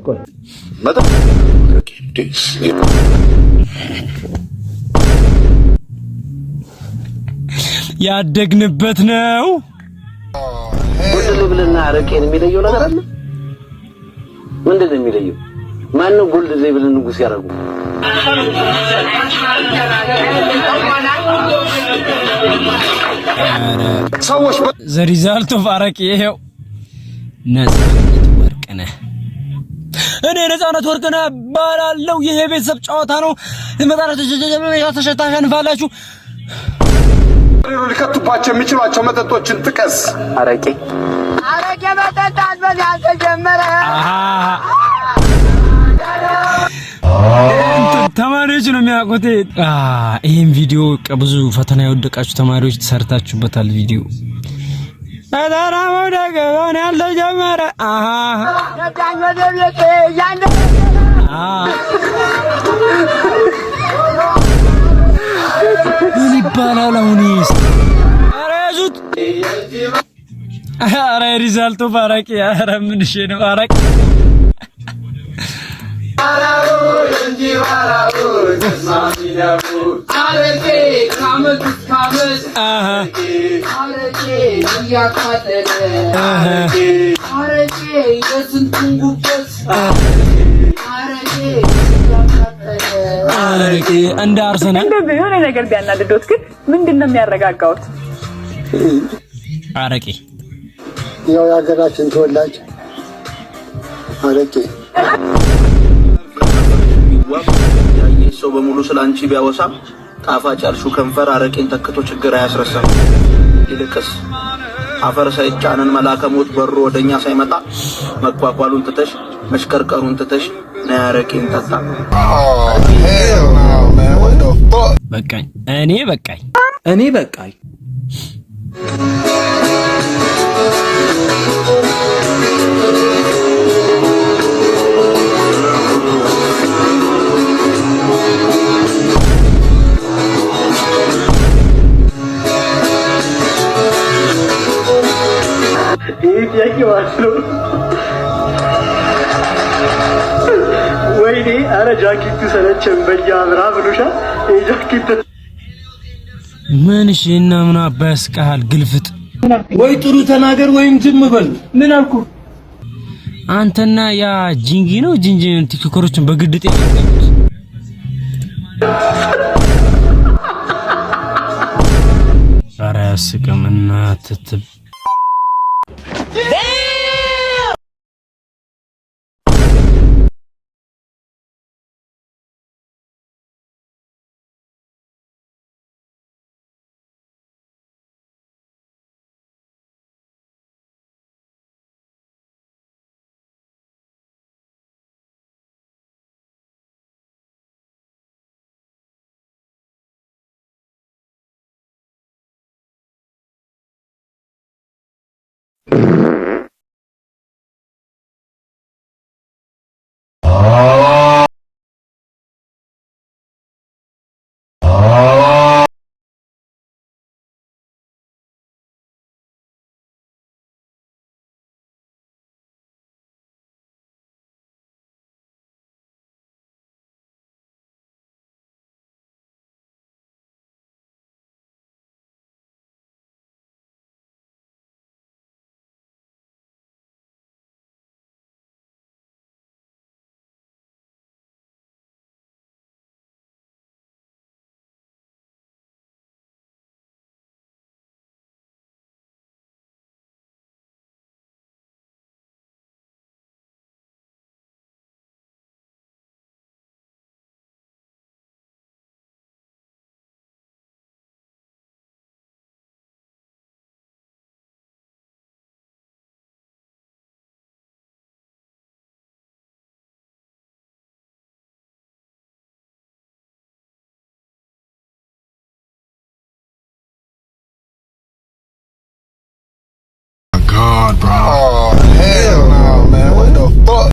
ቆይ ያደግንበት ነው። ጎልድ ሌብልና አረቄን የሚለየው ነገር አለ? ምንድን ነው የሚለየው? ማን ነው ጎልድ ሌብል ንጉስ ያደረጉ? ሰዎች ዘ ሪዛልት ኦፍ አረቄ ይሄው ነፃነት ወርቅነህ። እኔ ነፃነት ወርቅነህ ባላለው ይሄ ቤተሰብ ጨዋታ ነው። ተሸታሸንፋላችሁ። ሊከቱባቸው የሚችሏቸው መጠጦችን ጥቀስ። አረቄ መጠጣት በዚያ ተጀመረ። ተማሪዎች ነው የሚያውቁት። ይሄን ቪዲዮ ብዙ ፈተና የወደቃችሁ ተማሪዎች ተሰርታችሁበታል። ቪዲዮ ፈተና መውደቅ ሆነ ያልተጀመረ ምን ይባላል አሁንስ? ኧረ ያዙት! ኧረ ሪዛልቱ ባረቂ! ኧረ ምን እሺ ነው አረቂ እንደ አርሰናል የሆነ ነገር ቢያናድዶት ግን ምንድነው የሚያረጋጋውት? አረቄ ያው የሀገራችን ተወላጅ አረቄ ያየ ሰው በሙሉ ስላንቺ ቢያወሳ ጣፋጭ ያልሽው ከንፈር አረቄን ተክቶ ችግር አያስረሳም። ይልቅስ አፈር ሳይጫነን መላከ ሞት በሩ ወደኛ ሳይመጣ መቋቋሉን ትተሽ መሽከርከሩን ትተሽ ነይ አረቄን ጠጣ። በቃኝ እኔ በቃኝ። ወይኔ አረ ጃኬቱ ሰለቸን በያብራ ብሎሻ ጃኬት ምን እሺ እና ምን አባስቀሃል ግልፍጥ ወይ ጥሩ ተናገር ወይም ዝም በል። ምን አልኩ? አንተና ያ ጂንጊ ነው ጂንጂን ቲክቶከሮችን በግድ ኧረ ያስቅምና ትትብ you